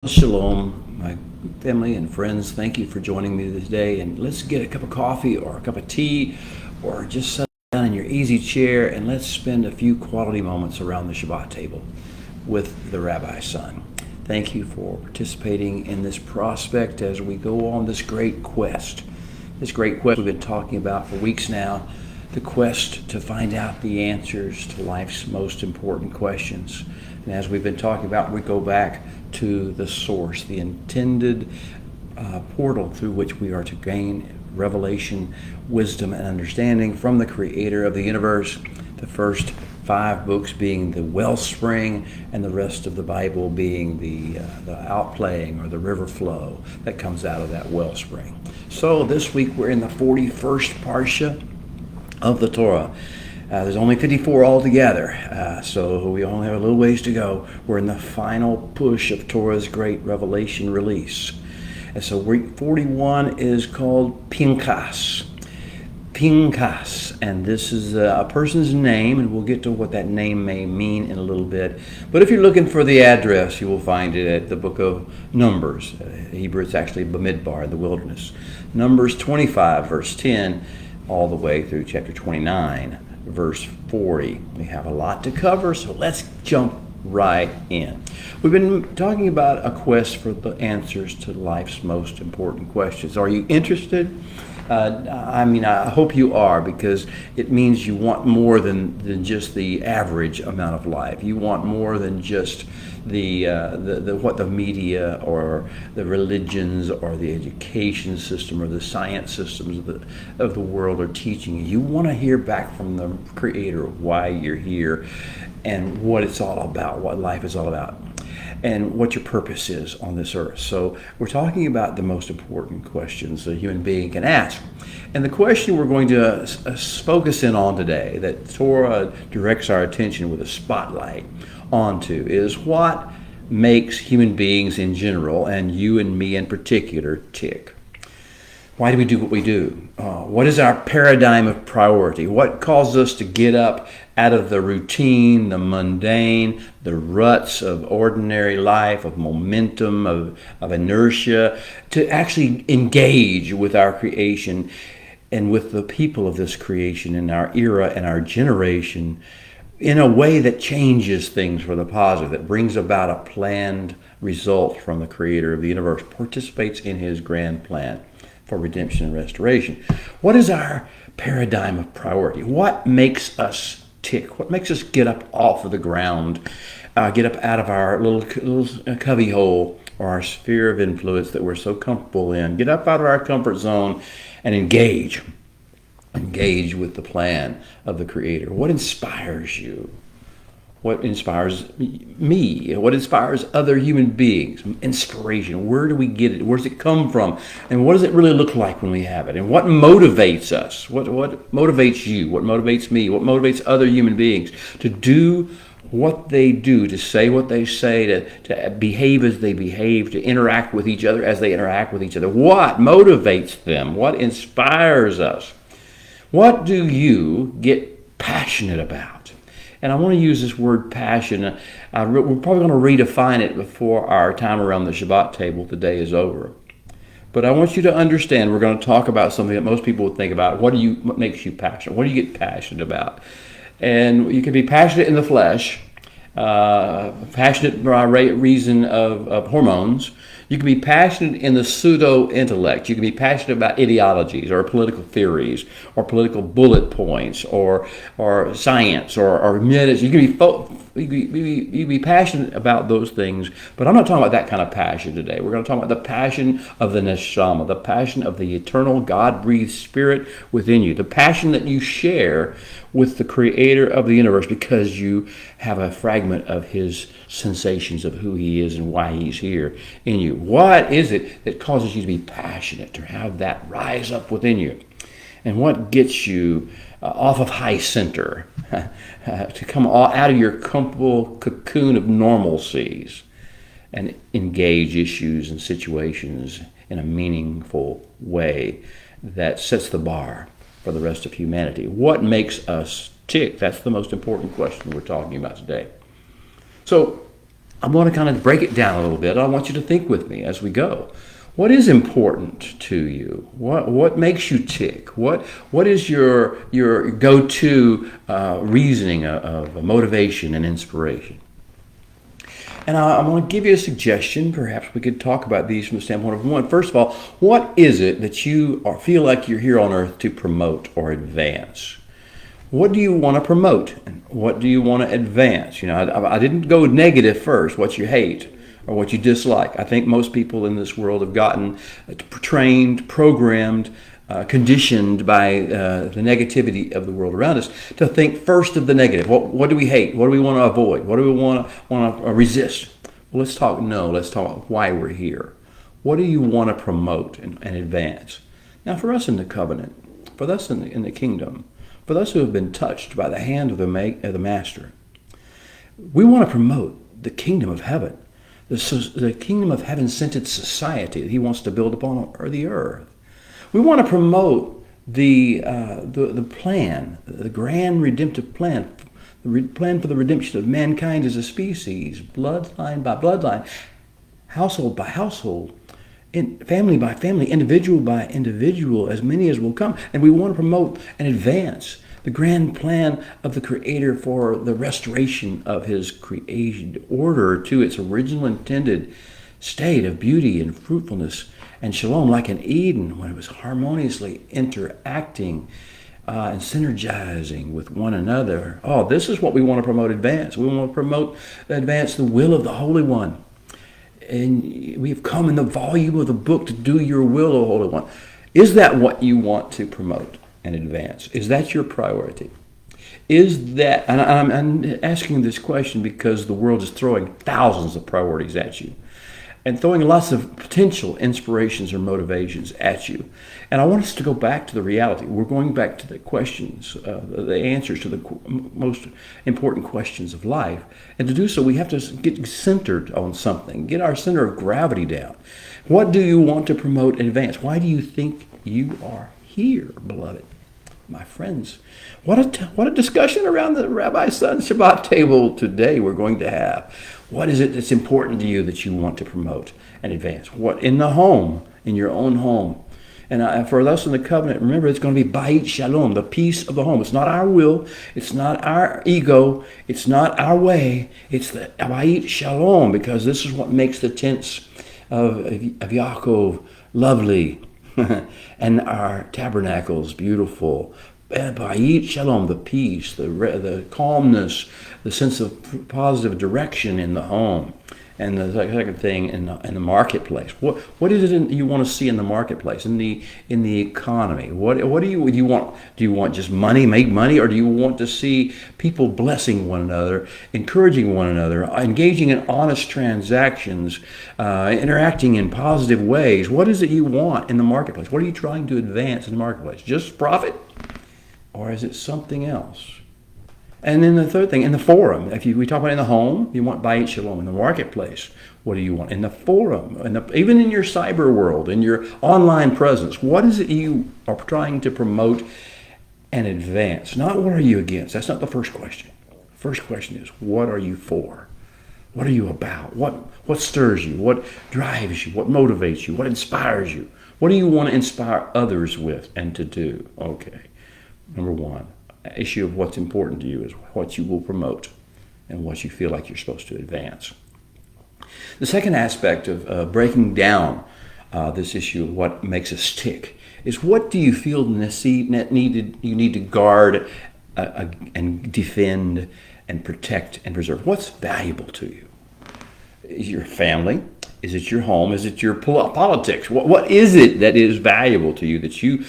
Shalom, my family and friends. Thank you for joining me today. And let's get a cup of coffee or a cup of tea or just sit down in your easy chair and let's spend a few quality moments around the Shabbat table with the Rabbi's son. Thank you for participating in this prospect as we go on this great quest. This great quest we've been talking about for weeks now, the quest to find out the answers to life's most important questions. And as we've been talking about, we go back to the source, the intended portal through which we are to gain revelation, wisdom, and understanding from the Creator of the universe. The first 5 books being the wellspring, and the rest of the Bible being the outplaying or the river flow that comes out of that wellspring. So this week we're in the 41st Parsha of the Torah. There's only 54 altogether, so we only have a little ways to go. We're in the final push of Torah's great revelation release. And so week 41 is called Pinchas. Pinchas, and this is a person's name, and we'll get to what that name may mean in a little bit. But if you're looking for the address, you will find it at the book of Numbers. Hebrew, it's actually Bamidbar, the wilderness. Numbers 25, verse 10, all the way through chapter 29. Verse 40. We have a lot to cover, so let's jump right in. We've been talking about a quest for the answers to life's most important questions. Are you interested? I hope you are, because it means you want more than just the average amount of life. You want more than just the what the media or the religions or the education system or the science systems of the world are teaching you. You want to hear back from the Creator why you're here and what it's all about, what life is all about, and what your purpose is on this earth. So we're talking about the most important questions a human being can ask. And the question we're going to focus in on today, that Torah directs our attention with a spotlight onto, is what makes human beings in general, and you and me in particular, tick. Why do we do what we do? What is our paradigm of priority? What causes us to get up out of the routine, the mundane, the ruts of ordinary life, of momentum, of inertia, to actually engage with our creation and with the people of this creation in our era and our generation in a way that changes things for the positive, that brings about a planned result from the Creator of the universe, participates in His grand plan for redemption and restoration. What is our paradigm of priority? What makes us tick? What makes us get up off of the ground, get up out of our little cubby hole or our sphere of influence that we're so comfortable in, get up out of our comfort zone and engage with the plan of the Creator? What inspires you? What inspires me? What inspires other human beings? Inspiration. Where do we get it? Where does it come from? And what does it really look like when we have it? And what motivates us? What motivates you? What motivates me? What motivates other human beings to do what they do, to say what they say, to behave as they behave, to interact with each other as they interact with each other? What motivates them? What inspires us? What do you get passionate about? And I want to use this word passion. We're probably going to redefine it before our time around the Shabbat table today is over. But I want you to understand, we're going to talk about something that most people would think about. What makes you passionate? What do you get passionate about? And you can be passionate in the flesh, passionate by reason of hormones. You can be passionate in the pseudo-intellect. You can be passionate about ideologies or political theories or political bullet points or science or minutes. You can be passionate about those things, but I'm not talking about that kind of passion today. We're going to talk about the passion of the neshama, the passion of the eternal God-breathed spirit within you, the passion that you share with the Creator of the universe because you have a fragment of His sensations of who He is and why He's here in you. What is it that causes you to be passionate, to have that rise up within you? And what gets you off of high center, to come out of your comfortable cocoon of normalcies and engage issues and situations in a meaningful way that sets the bar for the rest of humanity? What makes us tick? That's the most important question we're talking about today. So I'm going to kind of break it down a little bit. I want you to think with me as we go. What is important to you? What makes you tick? What is your go-to reasoning of motivation and inspiration? And I'm going to give you a suggestion. Perhaps we could talk about these from the standpoint of one. First of all, what is it that you feel like you're here on earth to promote or advance? What do you want to promote? And what do you want to advance? I didn't go negative first, what you hate or what you dislike. I think most people in this world have gotten trained, programmed, conditioned by the negativity of the world around us to think first of the negative. What do we hate? What do we want to avoid? What do we want to resist? Well, let's talk why we're here. What do you want to promote and advance? Now, for us in the covenant, for us in the kingdom, for those who have been touched by the hand of the Master, we want to promote the kingdom of heaven, the kingdom of heaven-centered society that he wants to build upon the earth. We want to promote the plan, the grand redemptive plan, the plan for the redemption of mankind as a species, bloodline by bloodline, household by household, family by family, individual by individual, as many as will come. And we want to promote and advance the grand plan of the Creator for the restoration of his creation order to its original intended state of beauty and fruitfulness and shalom, like in Eden, when it was harmoniously interacting and synergizing with one another. Oh, this is what we want to promote, advance. We want to advance the will of the Holy One. And we've come in the volume of the book to do your will, O Holy One. Is that what you want to promote and advance? Is that your priority? Is that, and I'm asking this question because the world is throwing thousands of priorities at you and throwing lots of potential inspirations or motivations at you. And I want us to go back to the reality. We're going back to the questions, the answers to the most important questions of life. And to do so, we have to get centered on something, get our center of gravity down. What do you want to promote and advance? Why do you think you are here, beloved? My friends, what a discussion around the Rabbi's Son Shabbat table today we're going to have. What is it that's important to you that you want to promote and advance? What in the home, in your own home? And for us in the covenant, remember, it's going to be Bait Shalom, the peace of the home. It's not our will. It's not our ego. It's not our way. It's the Bait Shalom, because this is what makes the tents of Yaakov lovely and our tabernacles beautiful. Bait Shalom, the peace, the calmness, the sense of positive direction in the home. And the second thing in the marketplace. What is it you want to see in the marketplace, in the economy? What do you want? Do you want just money, make money, or do you want to see people blessing one another, encouraging one another, engaging in honest transactions, interacting in positive ways? What is it you want in the marketplace? What are you trying to advance in the marketplace? Just profit, or is it something else? And then the third thing, in the forum, we talk about in the home, you want Bait Shalom. In the marketplace, what do you want? In the forum, even in your cyber world, in your online presence, what is it you are trying to promote and advance? Not what are you against. That's not the first question. First question is, what are you for? What are you about? What stirs you? What drives you? What motivates you? What inspires you? What do you want to inspire others with and to do? Okay, number one. Issue of what's important to you is what you will promote and what you feel like you're supposed to advance. The second aspect of breaking down this issue of what makes us tick is, what do you feel you need to guard and defend and protect and preserve? What's valuable to you? Is it your family? Is it your home? Is it your politics? What is it that is valuable to you, that you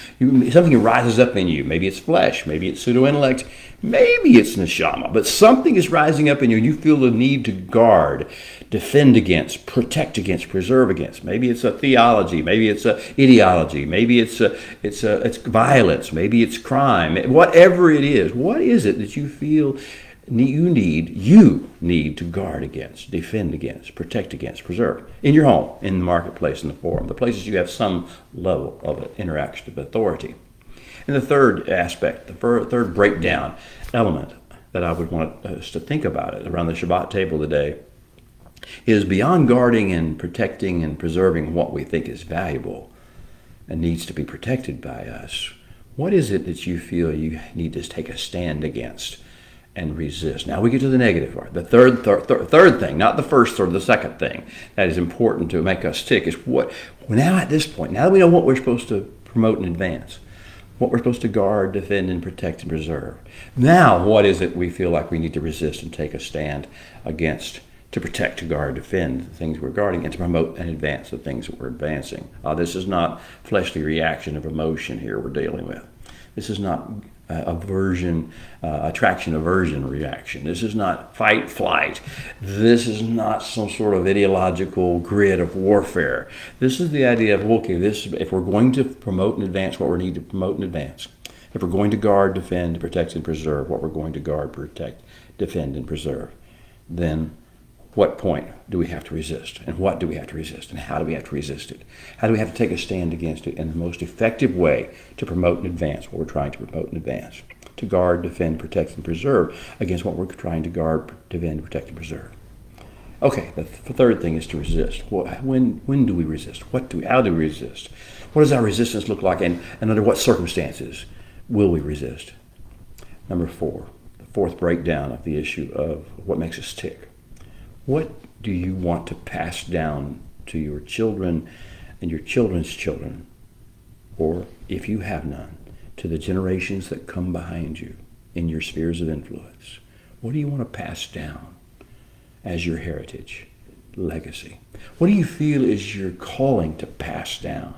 something rises up in you? Maybe it's flesh, maybe it's pseudo-intellect, maybe it's neshama, but something is rising up in you and you feel the need to guard, defend against, protect against, preserve against. Maybe it's a theology, maybe it's a ideology, maybe it's violence, maybe it's crime. Whatever it is, what is it that you feel you need to guard against, defend against, protect against, preserve in your home, in the marketplace, in the forum, the places you have some level of interaction of authority. And the third aspect, the third breakdown element that I would want us to think about it around the Shabbat table today is beyond guarding and protecting and preserving what we think is valuable and needs to be protected by us. What is it that you feel you need to take a stand against and resist? Now we get to the negative part. The third thing, not the first or the second thing that is important to make us tick is what, now at this point, now that we know what we're supposed to promote and advance, what we're supposed to guard, defend, and protect and preserve. Now, what is it we feel like we need to resist and take a stand against to protect, to guard, defend the things we're guarding, and to promote and advance the things that we're advancing? This is not fleshly reaction of emotion here we're dealing with. This is not attraction, aversion reaction. This is not fight, flight. This is not some sort of ideological grid of warfare. This is the idea of, okay, if we're going to promote and advance what we need to promote and advance, if we're going to guard, defend, protect, and preserve what we're going to guard, protect, defend, and preserve, then what point do we have to resist? And what do we have to resist? And how do we have to resist it? How do we have to take a stand against it in the most effective way to promote and advance what we're trying to promote and advance? To guard, defend, protect, and preserve against what we're trying to guard, defend, protect, and preserve. Okay, the third thing is to resist. When do we resist? How do we resist? What does our resistance look like, and under what circumstances will we resist? Number 4, the fourth breakdown of the issue of what makes us tick. What do you want to pass down to your children and your children's children, or if you have none, to the generations that come behind you in your spheres of influence? What do you want to pass down as your heritage, legacy? What do you feel is your calling to pass down?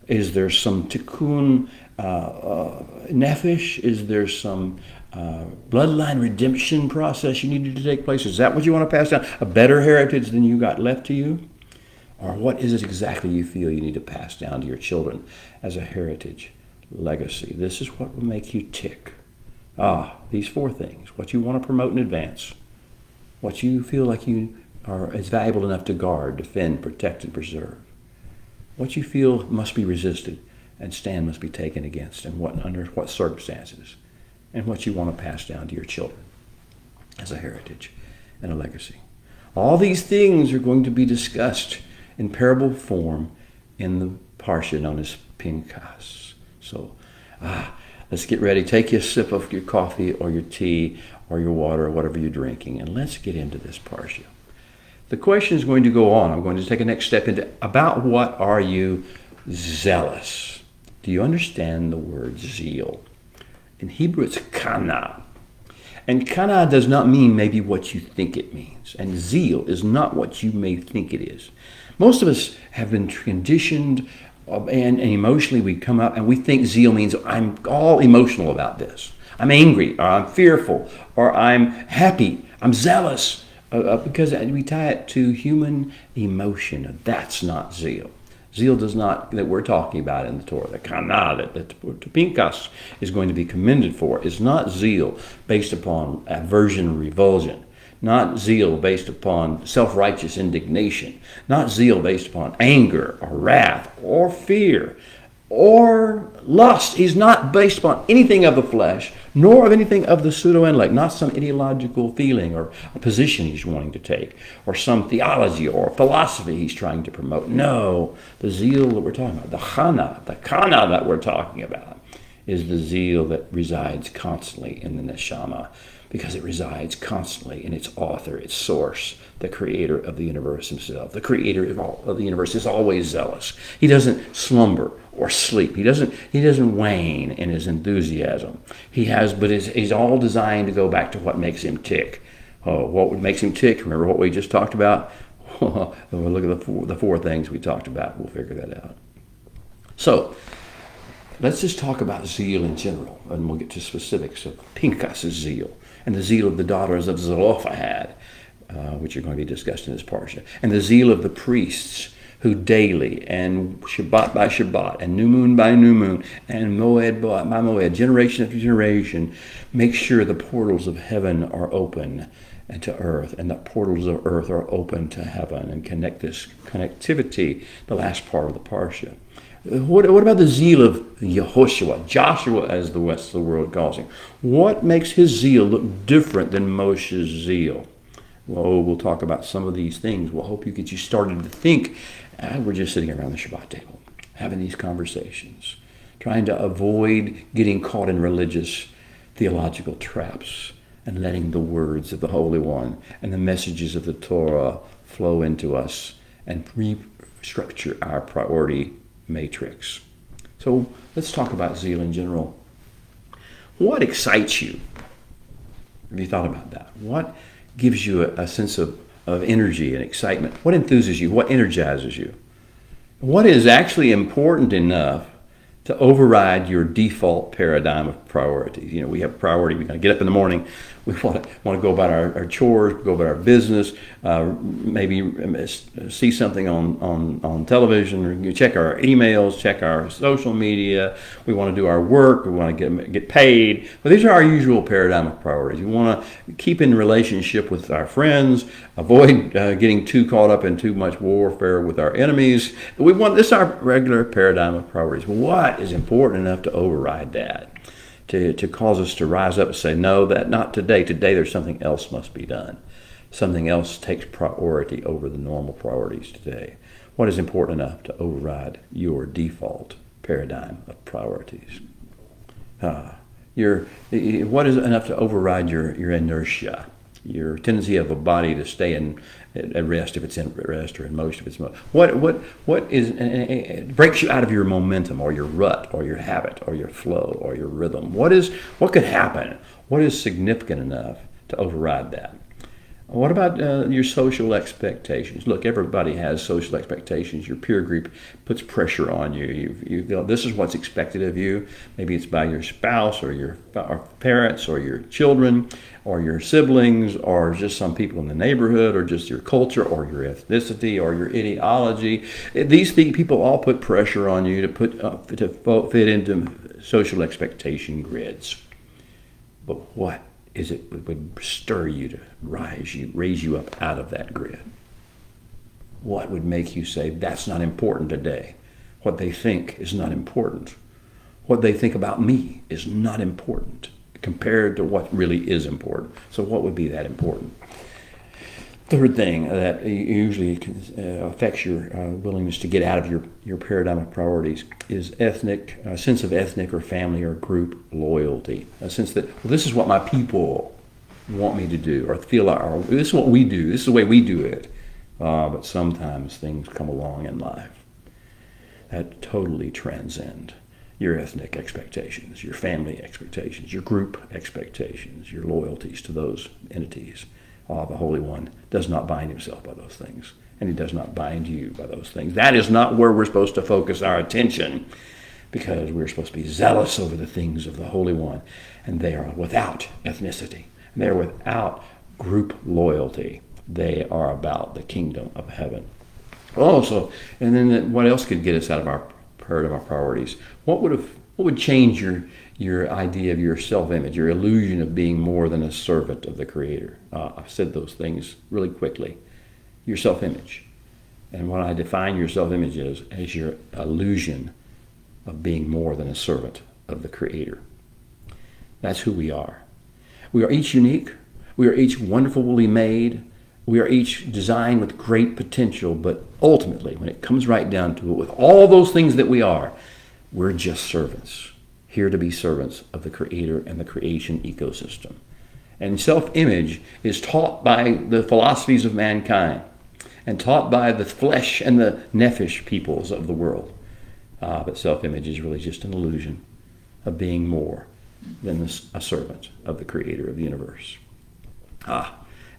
Is there some tikkun nefesh? Is there some bloodline redemption process you needed to take place? Is that what you want to pass down? A better heritage than you got left to you? Or what is it exactly you feel you need to pass down to your children as a heritage, legacy? This is what will make you tick. These 4 things. What you want to promote and advance. What you feel like is valuable enough to guard, defend, protect, and preserve. What you feel must be resisted and stand must be taken against, and under what circumstances. And what you want to pass down to your children as a heritage and a legacy. All these things are going to be discussed in parable form in the parsha known as Pinchas. So let's get ready. Take a sip of your coffee or your tea or your water or whatever you're drinking, and let's get into this parsha. The question is going to go on. I'm going to take a next step into about what are you zealous? Do you understand the word zeal? In Hebrew, it's kana. And kana does not mean maybe what you think it means. And zeal is not what you may think it is. Most of us have been conditioned, and emotionally we come up and we think zeal means I'm all emotional about this. I'm angry, or I'm fearful, or I'm happy, I'm zealous. Because we tie it to human emotion. That's not zeal. Zeal does not, that we're talking about in the Torah, the kana, that Pinchas is going to be commended for, is not zeal based upon aversion and revulsion, not zeal based upon self-righteous indignation, not zeal based upon anger or wrath or fear or lust. He's not based upon anything of the flesh, nor of anything of the pseudo-intellect, not some ideological feeling or a position he's wanting to take, or some theology or philosophy he's trying to promote. No, the zeal that we're talking about, the kana that we're talking about, is the zeal that resides constantly in the neshama, because it resides constantly in its author, its source, the creator of the universe himself. The creator of the universe is always zealous. He doesn't slumber or sleep. He doesn't wane in his enthusiasm. He's all designed to go back to what makes him tick. What makes him tick? Remember what we just talked about? We'll look at the 4 things we talked about. We'll figure that out. So let's just talk about zeal in general, and we'll get to specifics of Pinchas' zeal and the zeal of the daughters of Zelophehad, which are going to be discussed in this parsha, and the zeal of the priests who daily and Shabbat by Shabbat and new moon by new moon and moed by moed, generation after generation, make sure the portals of heaven are open and to earth, and the portals of earth are open to heaven, and connect this connectivity, the last part of the parsha. What about the zeal of Yehoshua, Joshua as the rest of the world calls him? What makes his zeal look different than Moshe's zeal? Well, we'll talk about some of these things. We'll hope you get you started to think. We're just sitting around the Shabbat table, having these conversations, trying to avoid getting caught in religious theological traps and letting the words of the Holy One and the messages of the Torah flow into us and restructure our priority matrix. So let's talk about zeal in general. What excites you? Have you thought about that? What gives you a sense of energy and excitement? What enthuses you? What energizes you? What is actually important enough to override your default paradigm of priorities? You know, we have priority. We got to get up in the morning. We want to go about our chores, go about our business, maybe see something on television, or check our emails, check our social media. We want to do our work. We want to get paid. But these are our usual paradigm of priorities. We want to keep in relationship with our friends, avoid getting too caught up in too much warfare with our enemies. This is our regular paradigm of priorities. What is important enough to override that? To cause us to rise up and say, no, that not today. Today there's something else must be done. Something else takes priority over the normal priorities today. What is important enough to override your default paradigm of priorities? What is enough to override your inertia? Your tendency of a body to stay at rest if it's in rest, or in motion if it's motion. What breaks you out of your momentum, or your rut, or your habit, or your flow, or your rhythm? What could happen? What is significant enough to override that? What about your social expectations? Look, everybody has social expectations. Your peer group puts pressure on you. You feel this is what's expected of you. Maybe it's by your spouse, or your parents, or your children, or your siblings, or just some people in the neighborhood, or just your culture, or your ethnicity, or your ideology. These people all put pressure on you to fit into social expectation grids. But what is it that would stir you to raise you up out of that grid? What would make you say, that's not important today? What they think is not important. What they think about me is not important compared to what really is important. So what would be that important? Third thing that usually affects your willingness to get out of your paradigm of priorities is a sense of ethnic or family or group loyalty. A sense that, well, this is what my people want me to do, or feel like, this is what we do, this is the way we do it. But sometimes things come along in life that totally transcend your ethnic expectations, your family expectations, your group expectations, your loyalties to those entities. The Holy One does not bind himself by those things, and he does not bind you by those things. That is not where we're supposed to focus our attention, because we're supposed to be zealous over the things of the Holy One, and they are without ethnicity. They are without group loyalty. They are about the kingdom of heaven. Also, and then what else could get us out of our priorities? What would change your idea of your self-image, your illusion of being more than a servant of the Creator? I've said those things really quickly. Your self-image. And what I define your self-image as your illusion of being more than a servant of the Creator. That's who we are. We are each unique. We are each wonderfully made. We are each designed with great potential, but ultimately, when it comes right down to it, with all those things that we are, we're just servants, here to be servants of the Creator and the creation ecosystem. And self-image is taught by the philosophies of mankind and taught by the flesh and the nephesh peoples of the world. But self-image is really just an illusion of being more than a servant of the Creator of the universe.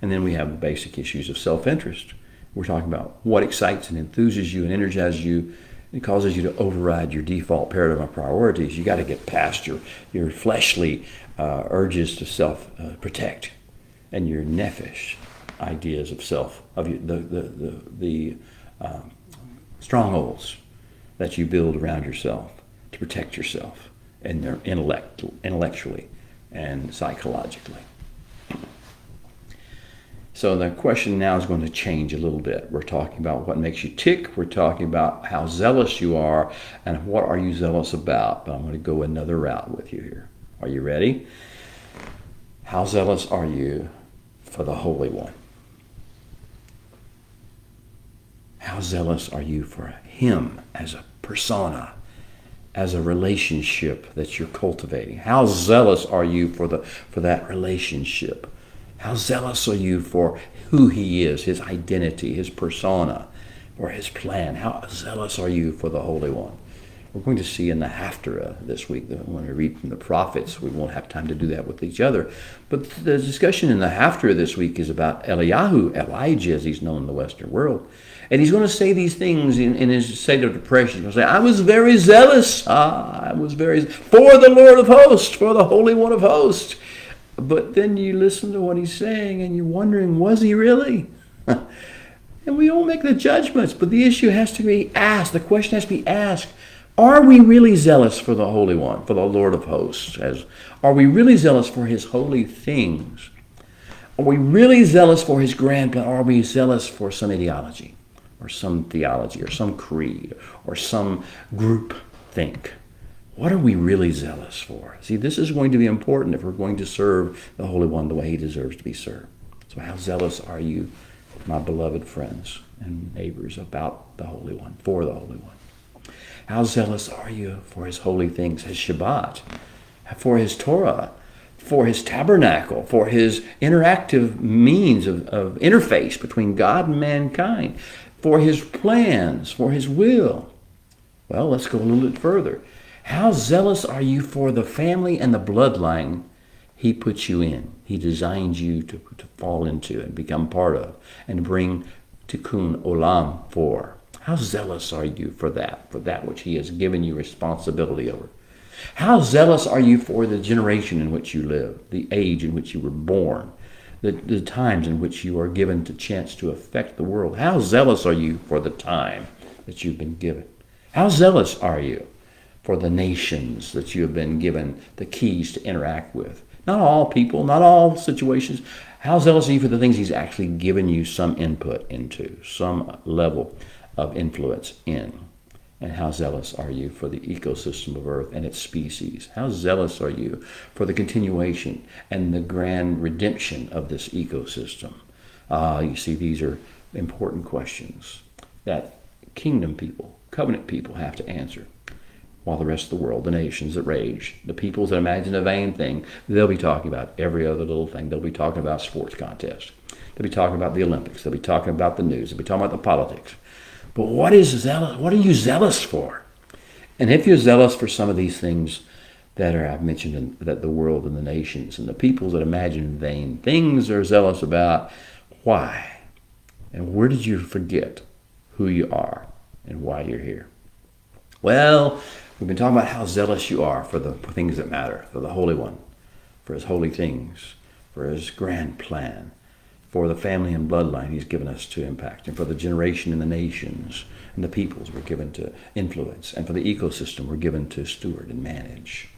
And then we have the basic issues of self-interest. We're talking about what excites and enthuses you and energizes you. It causes you to override your default paradigm of priorities. You got to get past your fleshly urges to self-protect and your nephesh ideas of self, of the strongholds that you build around yourself to protect yourself and their intellectually and psychologically. So the question now is going to change a little bit. We're talking about what makes you tick. We're talking about how zealous you are and what are you zealous about. But I'm going to go another route with you here. Are you ready? How zealous are you for the Holy One? How zealous are you for him as a persona, as a relationship that you're cultivating? How zealous are you for that relationship? How zealous are you for who he is, his identity, his persona, or his plan? How zealous are you for the Holy One? We're going to see in the Haftarah this week, when we read from the prophets. We won't have time to do that with each other. But the discussion in the Haftarah this week is about Eliyahu, Elijah, as he's known in the Western world. And he's going to say these things in his state of depression. He's going to say, I was very zealous. I was very for the Lord of hosts, for the Holy One of hosts. But then you listen to what he's saying and you're wondering, was he really? And we all make the judgments, but the issue has to be asked. The question has to be asked. Are we really zealous for the Holy One, for the Lord of hosts? Are we really zealous for his holy things? Are we really zealous for his grand plan? Or are we zealous for some ideology, or some theology, or some creed, or some group think? What are we really zealous for? See, this is going to be important if we're going to serve the Holy One the way he deserves to be served. So how zealous are you, my beloved friends and neighbors, about the Holy One, for the Holy One? How zealous are you for his holy things, his Shabbat, for his Torah, for his tabernacle, for his interactive means of interface between God and mankind, for his plans, for his will? Well, let's go a little bit further. How zealous are you for the family and the bloodline he puts you in, he designed you to fall into and become part of, and bring tikkun olam for? How zealous are you for that which he has given you responsibility over? How zealous are you for the generation in which you live, the age in which you were born, the times in which you are given the chance to affect the world? How zealous are you for the time that you've been given? How zealous are you for the nations that you have been given the keys to interact with? Not all people, not all situations. How zealous are you for the things he's actually given you some input into, some level of influence in? And how zealous are you for the ecosystem of Earth and its species? How zealous are you for the continuation and the grand redemption of this ecosystem? You see, these are important questions that kingdom people, covenant people have to answer. While the rest of the world, the nations that rage, the peoples that imagine a vain thing, they'll be talking about every other little thing. They'll be talking about sports contests. They'll be talking about the Olympics. They'll be talking about the news. They'll be talking about the politics. But what are you zealous for? And if you're zealous for some of these things that I've mentioned, that the world and the nations and the peoples that imagine vain things are zealous about, why? And where did you forget who you are and why you're here? Well, we've been talking about how zealous you are for the things that matter, for the Holy One, for his holy things, for his grand plan, for the family and bloodline he's given us to impact, and for the generation and the nations and the peoples we're given to influence, and for the ecosystem we're given to steward and manage.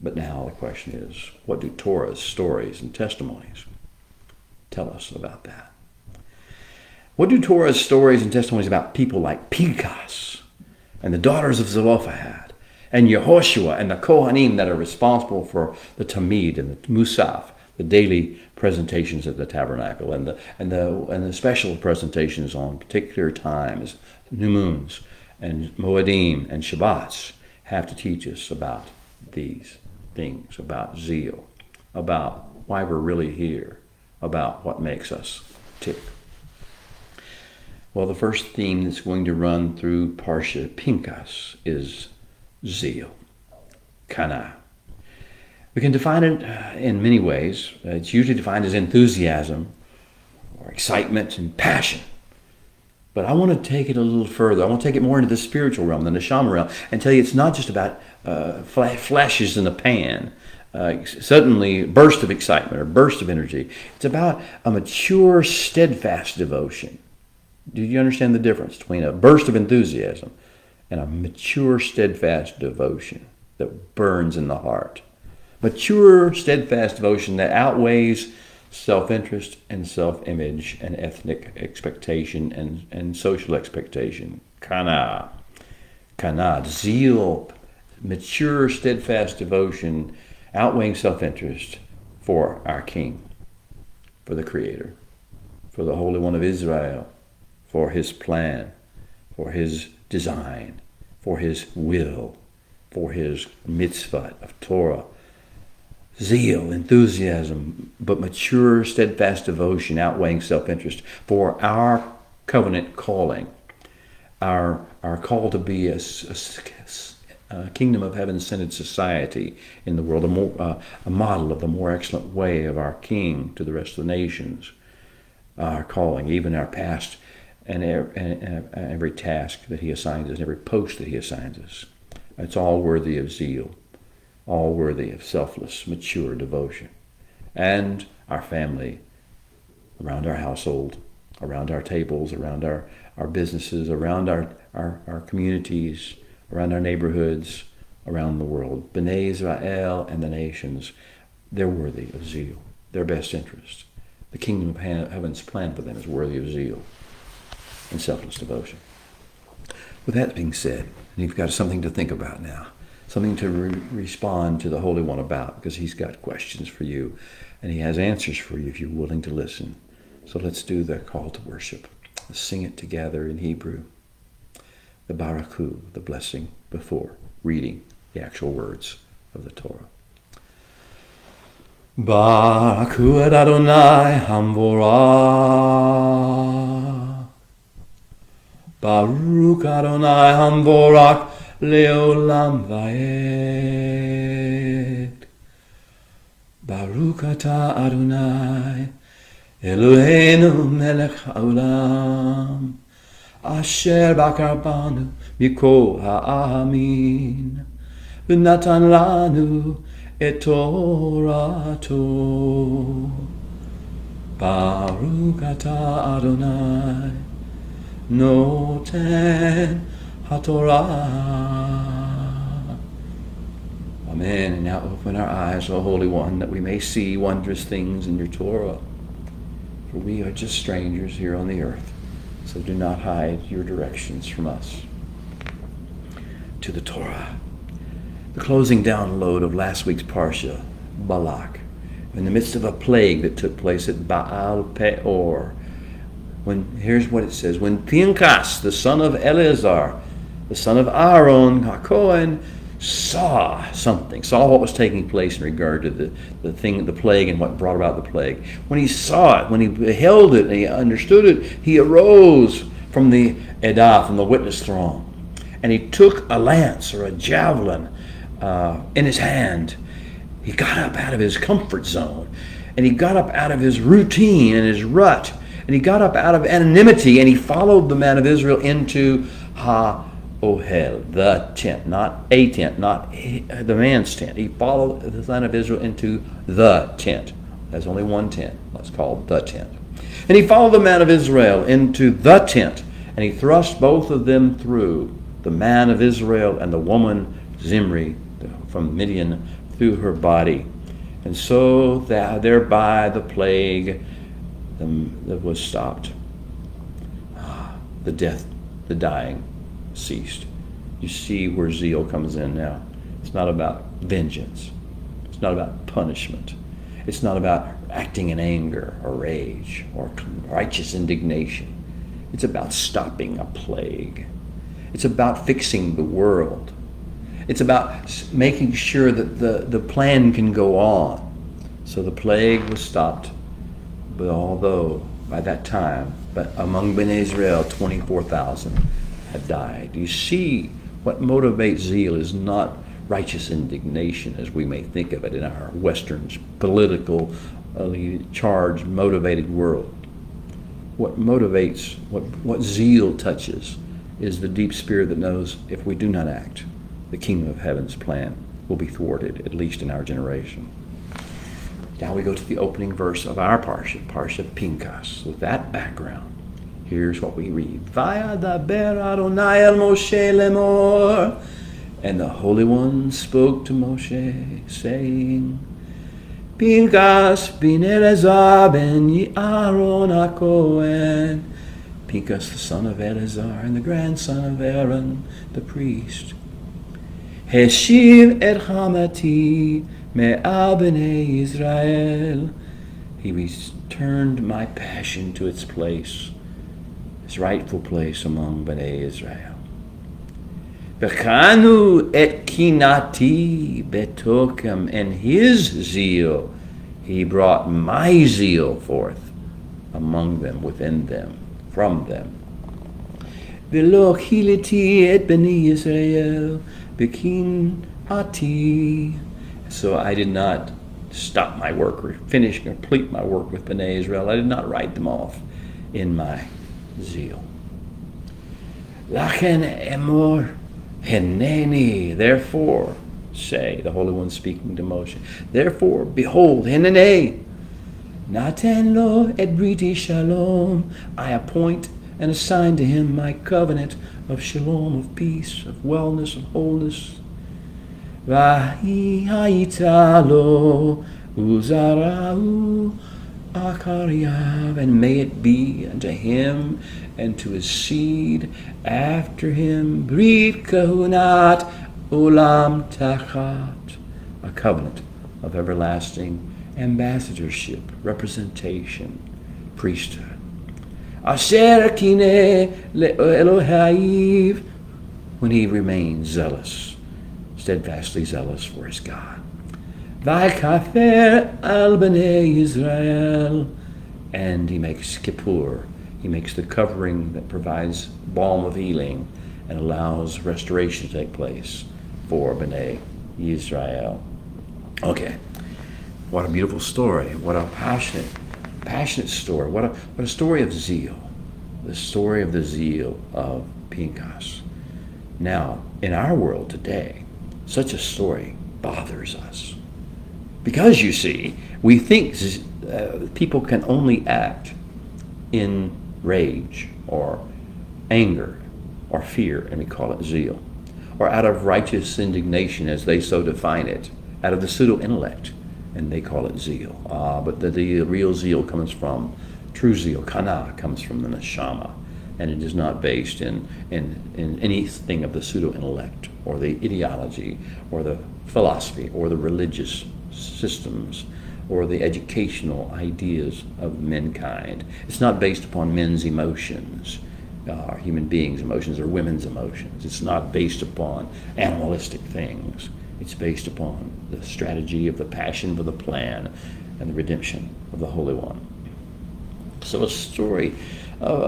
But now the question is, what do Torah's stories and testimonies tell us about that? What do Torah's stories and testimonies about people like Pinchas and the daughters of Zelophehad and Yehoshua and the Kohanim that are responsible for the Tamid and the Musaf, the daily presentations at the tabernacle, and the special presentations on particular times, new moons and Moedim and Shabbats, have to teach us about these things, about zeal, about why we're really here, about what makes us tick. Well, the first theme that's going to run through Parsha Pinchas is zeal, kana. We can define it in many ways. It's usually defined as enthusiasm or excitement and passion. But I want to take it a little further. I want to take it more into the spiritual realm, the neshama realm, and tell you it's not just about flashes in the pan, suddenly burst of excitement or burst of energy. It's about a mature, steadfast devotion. Do you understand the difference between a burst of enthusiasm and a mature, steadfast devotion that burns in the heart? Mature, steadfast devotion that outweighs self-interest and self-image and ethnic expectation and social expectation. Kana. Zeal, mature, steadfast devotion, outweighing self-interest for our King, for the Creator, for the Holy One of Israel, for his plan, for his design, for his will, for his mitzvah of Torah. Zeal, enthusiasm, but mature, steadfast devotion outweighing self-interest for our covenant calling, our call to be a kingdom of heaven-centered society in the world, a model of the more excellent way of our King to the rest of the nations. Our calling, even our past, and every task that he assigns us, every post that he assigns us. It's all worthy of zeal, all worthy of selfless, mature devotion. And our family, around our household, around our tables, around our businesses, around our communities, around our neighborhoods, around the world. B'nai Israel and the nations, they're worthy of zeal, their best interest. The kingdom of heaven's plan for them is worthy of zeal and selfless devotion. With that being said, you've got something to think about now, something to respond to the Holy One about, because he's got questions for you, and he has answers for you if you're willing to listen. So let's do the call to worship. Let's sing it together in Hebrew. The Baraku, the blessing, before reading the actual words of the Torah. Baraku et Adonai Hamvorah. Baruch Adonai Hamvorak Leolam Vaed. Baruch Ata Adonai Eloheinu Melech Haolam Asher Bakar Banu Mikol Ha'amin V'natan Lanu Et Torato. Baruch Ata Adonai Noten HaTorah. Amen. And now open our eyes, O Holy One, that we may see wondrous things in your Torah. For we are just strangers here on the earth, so do not hide your directions from us. To the Torah. The closing download of last week's Parsha, Balak, in the midst of a plague that took place at Baal Peor. Here's what it says. When Pinchas, the son of Eleazar, the son of Aaron, HaKohen, saw what was taking place in regard to the plague and what brought about the plague. When he saw it, when he beheld it and he understood it, he arose from the Edah, from the witness throne, and he took a lance or a javelin in his hand. He got up out of his comfort zone, and he got up out of his routine and his rut, and he got up out of anonymity, and he followed the man of Israel into Ha-Ohel, the tent, not a tent, not the man's tent. He followed the son of Israel into the tent. There's only one tent. That's called the tent. And he followed the man of Israel into the tent, and he thrust both of them through, the man of Israel and the woman Zimri from Midian, through her body. And so that thereby the plague that was stopped. The dying ceased. You see where zeal comes in now. It's not about vengeance. It's not about punishment. It's not about acting in anger or rage or righteous indignation. It's about stopping a plague. It's about fixing the world. It's about making sure that the plan can go on. So the plague was stopped, but although by that time, but among B'nai Israel, 24,000 had died. You see, what motivates zeal is not righteous indignation as we may think of it in our Western political charged, motivated world. What motivates, what zeal touches is the deep spirit that knows if we do not act, the kingdom of heaven's plan will be thwarted, at least in our generation. Now we go to the opening verse of our Parsha Pinchas. With that background, here's what we read. Vayadaber Adonai el Moshe lemor. And the Holy One spoke to Moshe, saying, Pinchas bin Eleazar ben Aaron HaKohen. Pinchas, the son of Eleazar, and the grandson of Aaron, the priest. Heshiv et Hamati me'al b'nei Israel. He returned my passion to its place. his rightful place among Bnei Israel. Bechanu et kinati betokem, and his zeal, he brought my zeal forth among them, within them, from them. V'lo chiliti et Bnei Israel bekinati. So I did not stop my work or complete my work with Bnei Israel. I did not write them off in my zeal. Lachen emor heneni, therefore say, the Holy One speaking to Moshe, therefore, behold, henene, naten lo et briti shalom, I appoint and assign to him my covenant of shalom, of peace, of wellness, of wholeness. Vahi hayita lo uzarau akariav, and may it be unto him and to his seed after him, brit kahunat ulam tachat, a covenant of everlasting ambassadorship, representation, priesthood. Asher kine Elohaiv, when he remains zealous, steadfastly zealous for his God. V'kafer al bnei Israel, and he makes kippur, he makes the covering that provides balm of healing and allows restoration to take place for Bnei Israel. Okay, what a beautiful story, what a passionate story, what a story of zeal, the story of the zeal of Pinchas. Now, in our world today, such a story bothers us. Because, you see, we think people can only act in rage or anger or fear, and we call it zeal, or out of righteous indignation, as they so define it, out of the pseudo-intellect, and they call it zeal. But the real zeal comes from, true zeal, kana, comes from the neshama, and it is not based in anything of the pseudo-intellect or the ideology or the philosophy or the religious systems or the educational ideas of mankind. It's not based upon men's emotions, human beings' emotions, or women's emotions. It's not based upon animalistic things. It's based upon the strategy of the passion for the plan and the redemption of the Holy One. So a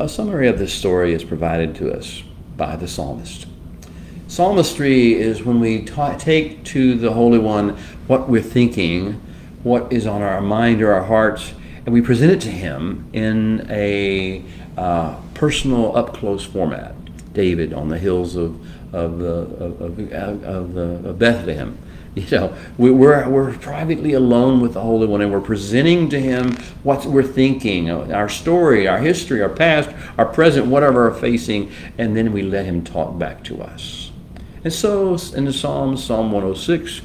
summary of this story is provided to us by the psalmist. Psalmistry is when we take to the Holy One what we're thinking, what is on our mind or our hearts, and we present it to him in a personal, up-close format. David on the hills of Bethlehem. You know, we're privately alone with the Holy One, and we're presenting to him what we're thinking, our story, our history, our past, our present, whatever we're facing, and then we let him talk back to us. And so in the Psalms, Psalm 106,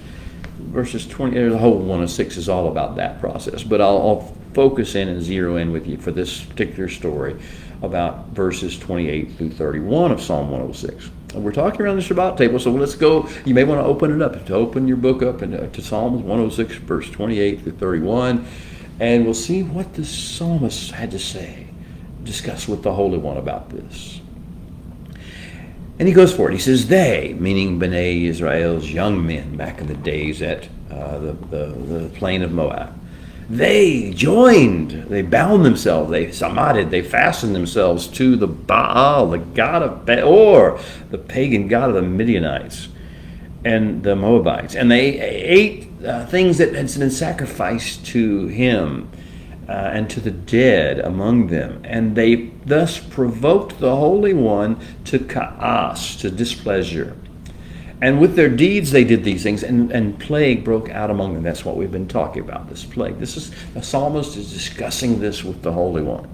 verses 20, the whole 106 is all about that process, but I'll focus in and zero in with you for this particular story about verses 28 through 31 of Psalm 106. We're talking around the Shabbat table, so let's go. You may want to open it up, to open your book up to Psalms 106, verse 28 through 31, and we'll see what the psalmist had to say, discuss with the Holy One about this. And he goes for it. He says, they, meaning Bnei Israel's young men back in the days at the plain of Moab, they joined, they bound themselves, they samadid, they fastened themselves to the Baal, the god of Peor, the pagan god of the Midianites and the Moabites. And they ate things that had been sacrificed to him and to the dead among them. And they thus provoked the Holy One to ka'as, to displeasure. And with their deeds they did these things, and plague broke out among them. That's what we've been talking about, this plague. The psalmist is discussing this with the Holy One.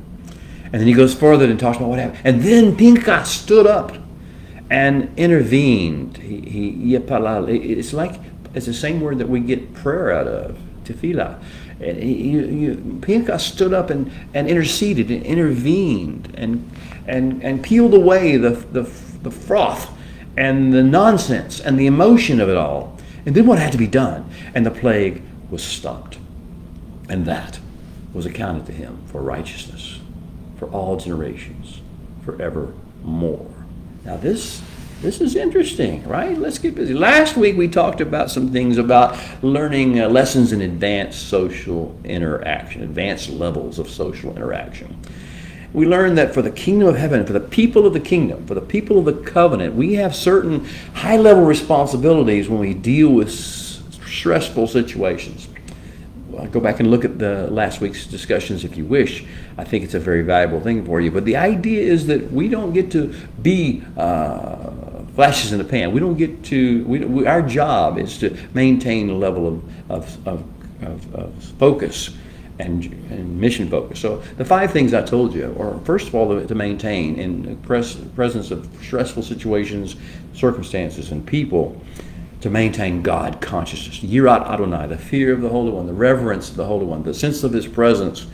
And then he goes further and talks about what happened. And then Pinchas stood up and intervened. It's the same word that we get prayer out of, tefillah. Pinchas stood up and interceded and intervened and peeled away the froth and the nonsense and the emotion of it all. And then what had to be done? And the plague was stopped. And that was accounted to him for righteousness for all generations forevermore. Now this is interesting, right? Let's get busy. Last week we talked about some things about learning lessons in advanced social interaction, advanced levels of social interaction. We learned that for the kingdom of heaven, for the people of the kingdom, for the people of the covenant, we have certain high-level responsibilities when we deal with stressful situations. Go back and look at the last week's discussions if you wish. I think it's a very valuable thing for you. But the idea is that we don't get to be flashes in the pan. We don't get to. Our job is to maintain a level of focus and mission focus. So the 5 things I told you are, first of all, to maintain in the presence of stressful situations, circumstances, and people, to maintain God consciousness. Yirat Adonai, the fear of the Holy One, the reverence of the Holy One, the sense of His presence,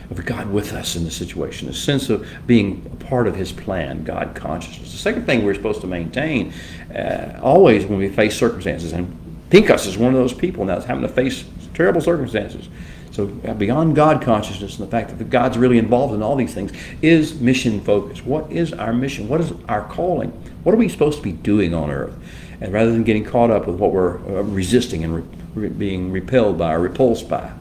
of God with us in the situation, a sense of being a part of His plan, God consciousness. The second thing we're supposed to maintain always when we face circumstances, and Pinchas is one of those people now that's having to face terrible circumstances. So beyond God consciousness and the fact that God's really involved in all these things is mission focus. What is our mission? What is our calling? What are we supposed to be doing on earth? And rather than getting caught up with what we're resisting and being repelled by or repulsed by.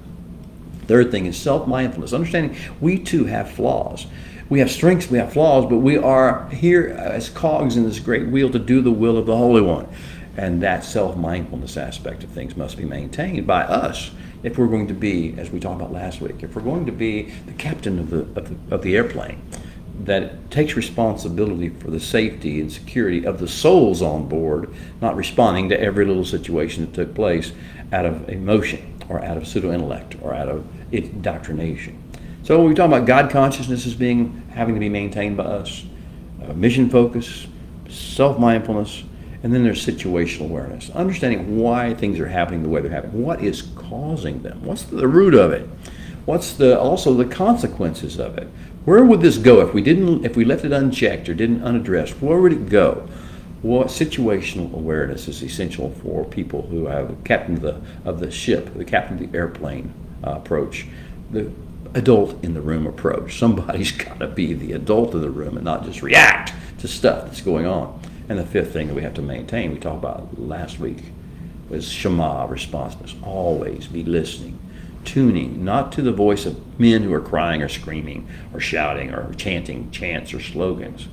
Third thing is self-mindfulness, understanding we too have flaws. We have strengths, we have flaws, but we are here as cogs in this great wheel to do the will of the Holy One. And that self-mindfulness aspect of things must be maintained by us if we're going to be, as we talked about last week, if we're going to be the captain of the airplane that takes responsibility for the safety and security of the souls on board, not responding to every little situation that took place out of emotion or out of pseudo-intellect or out of indoctrination. So when we talk about God consciousness as having to be maintained by us, mission focus, self-mindfulness, and then there's situational awareness, understanding why things are happening the way they're happening. What is causing them? What's the root of it? What's also the consequences of it? Where would this go if we left it unchecked or didn't unaddressed? Where would it go? What situational awareness is essential for people who have the captain of the ship, the captain of the airplane approach, the adult in the room approach. Somebody's got to be the adult in the room and not just react to stuff that's going on. And the fifth thing that we have to maintain, we talked about last week, was Shema, responsiveness. Always be listening, tuning, not to the voice of men who are crying or screaming or shouting or chanting chants or slogans,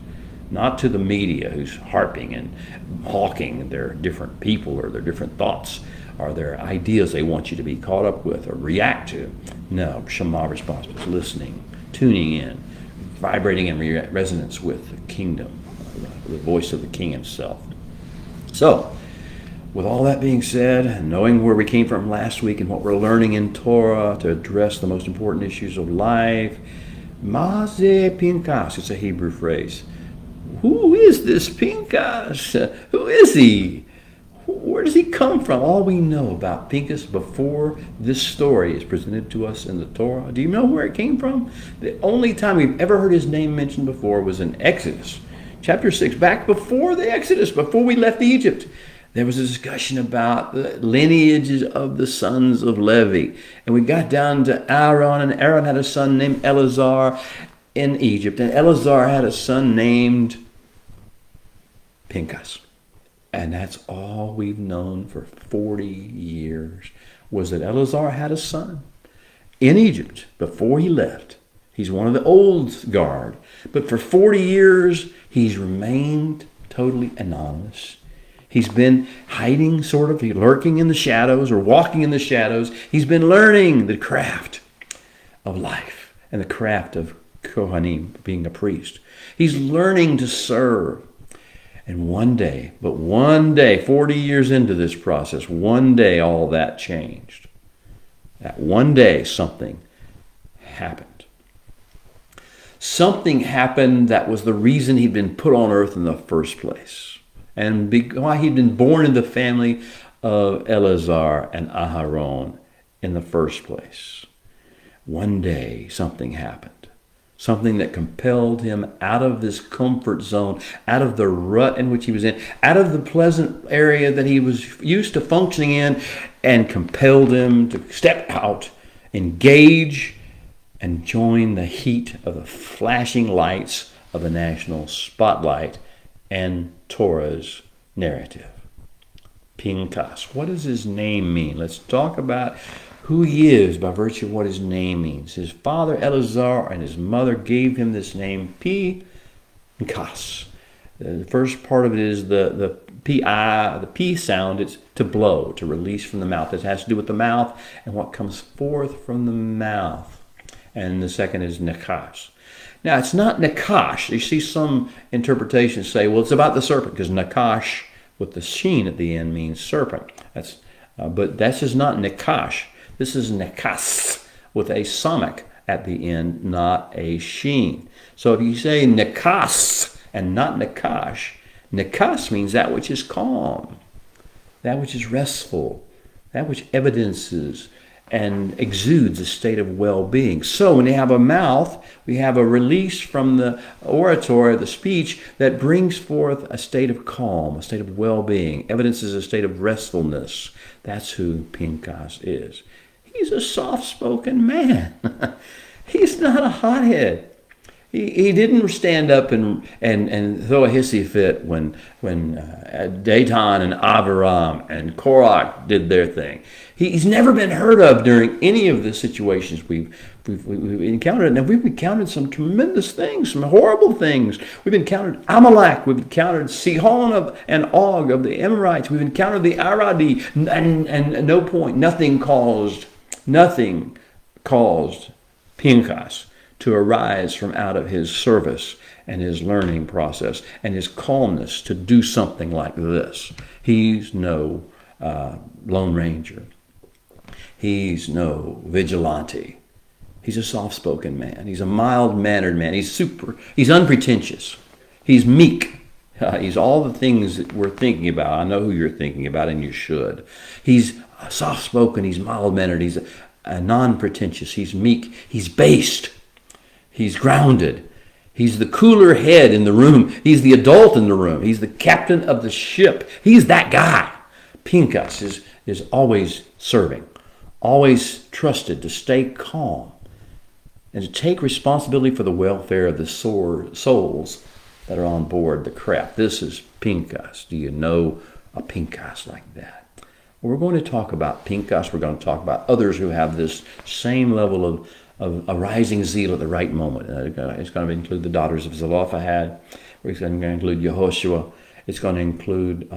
not to the media who's harping and hawking their different people or their different thoughts or their ideas they want you to be caught up with or react to. No, Shema, responsiveness, listening, tuning in, vibrating in resonance with the kingdom, the voice of the King himself. So, with all that being said, and knowing where we came from last week and what we're learning in Torah to address the most important issues of life, Maze Pinchas, it's a Hebrew phrase. Who is this Pinchas? Who is he? Where does he come from? All we know about Pinchas before this story is presented to us in the Torah. Do you know where it came from? The only time we've ever heard his name mentioned before was in Exodus. Chapter 6, back before the Exodus, before we left Egypt, there was a discussion about the lineages of the sons of Levi. And we got down to Aaron, and Aaron had a son named Eleazar in Egypt. And Eleazar had a son named Pinchas. And that's all we've known for 40 years, was that Eleazar had a son in Egypt before he left. He's one of the old guard. But for 40 years, he's remained totally anonymous. He's been hiding, sort of, lurking in the shadows or walking in the shadows. He's been learning the craft of life and the craft of Kohanim, being a priest. He's learning to serve. And one day, 40 years into this process, one day all that changed. That one day something happened. Something happened that was the reason he'd been put on earth in the first place. And why he'd been born in the family of Eleazar and Aharon in the first place. One day something happened. Something that compelled him out of this comfort zone, out of the rut in which he was in, out of the pleasant area that he was used to functioning in, and compelled him to step out, engage, and join the heat of the flashing lights of the national spotlight and Torah's narrative. Pinchas. What does his name mean? Let's talk about who he is by virtue of what his name means. His father Eleazar and his mother gave him this name Pinchas. The first part of it is the P-I, the P sound. It's to blow, to release from the mouth. It has to do with the mouth and what comes forth from the mouth. And the second is Nakash. Now, it's not Nakash. You see some interpretations say, well, it's about the serpent, because Nakash with the sheen at the end means serpent. But that's just not Nakash. This is Nakas with a samach at the end, not a sheen. So if you say Nakas and not Nakash, Nakas means that which is calm, that which is restful, that which evidences and exudes a state of well-being. So when you have a mouth, we have a release from the oratory, the speech, that brings forth a state of calm, a state of well-being, evidences a state of restfulness. That's who Pinchas is. He's a soft-spoken man. He's not a hothead. He didn't stand up and throw a hissy fit when Datan and Aviram and Korach did their thing. He's never been heard of during any of the situations we've encountered. Now, we've encountered some tremendous things, some horrible things. We've encountered Amalek. We've encountered Sihon and Og of the Amorites. We've encountered the Aradi. And at no point, nothing caused Pinchas to arise from out of his service and his learning process and his calmness to do something like this. He's no Lone Ranger. He's no vigilante. He's a soft-spoken man. He's a mild-mannered man. He's unpretentious. He's meek. He's all the things that we're thinking about. I know who you're thinking about, and you should. He's soft-spoken. He's mild-mannered. He's non-pretentious. He's meek. He's based. He's grounded. He's the cooler head in the room. He's the adult in the room. He's the captain of the ship. He's that guy. Pinchas is always serving, always trusted to stay calm and to take responsibility for the welfare of the souls that are on board the craft. This is Pinchas. Do you know a Pinchas like that? Well, we're going to talk about Pinchas. We're going to talk about others who have this same level of a rising zeal at the right moment. It's going to include the daughters of Zelophehad. It's going to include Yehoshua. It's going to include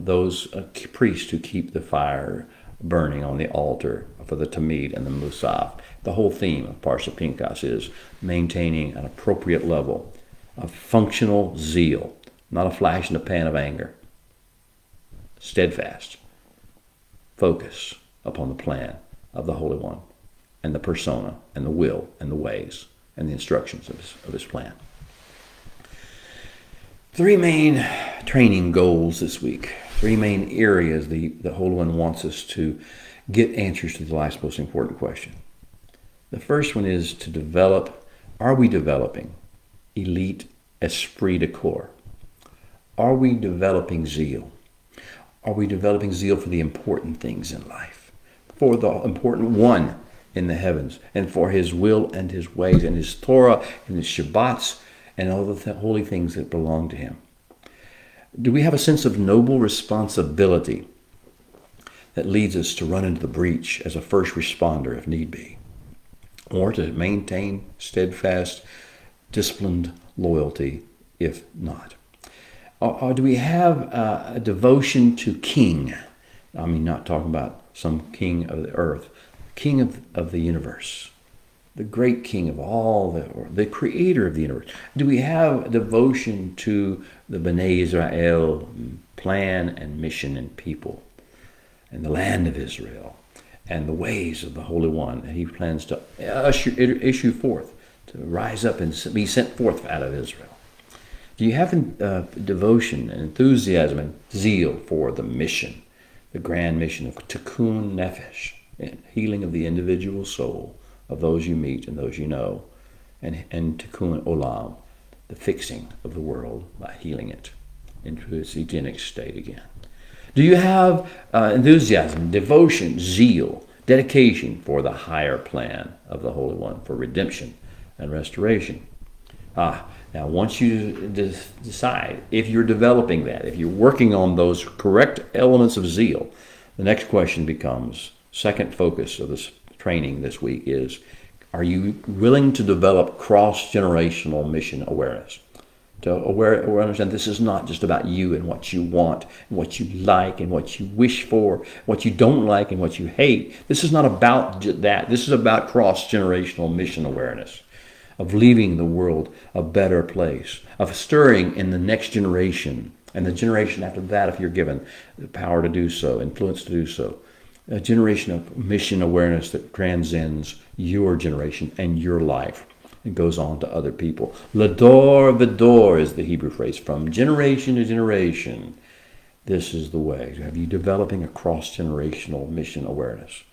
those priests who keep the fire burning on the altar for the Tamid and the Musaf. The whole theme of Parsha Pinchas is maintaining an appropriate level of functional zeal, not a flash in the pan of anger. Steadfast focus upon the plan of the Holy One and the persona and the will and the ways and the instructions of his plan. Three main training goals this week. Three main areas the Holy One wants us to get answers to the life's most important question. The first one is to develop, are we developing elite esprit de corps? Are we developing zeal? Are we developing zeal for the important things in life? For the important one in the heavens, and for his will and his ways and his Torah and his Shabbats and all the holy things that belong to him? Do we have a sense of noble responsibility that leads us to run into the breach as a first responder if need be, or to maintain steadfast, disciplined loyalty if not? Or do we have a devotion to king? I mean, not talking about some king of the earth, king of the universe, the great king of all, the creator of the universe. Do we have a devotion to the Bnei Israel plan and mission and people and the land of Israel and the ways of the Holy One that he plans to issue forth, to rise up and be sent forth out of Israel? Do you have devotion and enthusiasm and zeal for the mission, the grand mission of Tikkun Nefesh, and healing of the individual soul of those you meet and those you know, and Tikkun Olam, the fixing of the world by healing it into its Edenic state again? Do you have enthusiasm, devotion, zeal, dedication for the higher plan of the Holy One for redemption and restoration? Now, once you decide if you're developing that, if you're working on those correct elements of zeal, the next question becomes, second focus of this training this week is, are you willing to develop cross-generational mission awareness? To understand this is not just about you and what you want, and what you like and what you wish for, what you don't like and what you hate. This is not about that. This is about cross-generational mission awareness, of leaving the world a better place, of stirring in the next generation and the generation after that, if you're given the power to do so, influence to do so. A generation of mission awareness that transcends your generation and your life. It goes on to other people. L'dor v'dor is the Hebrew phrase. From generation to generation, this is the way. Have you developing a cross-generational mission awareness?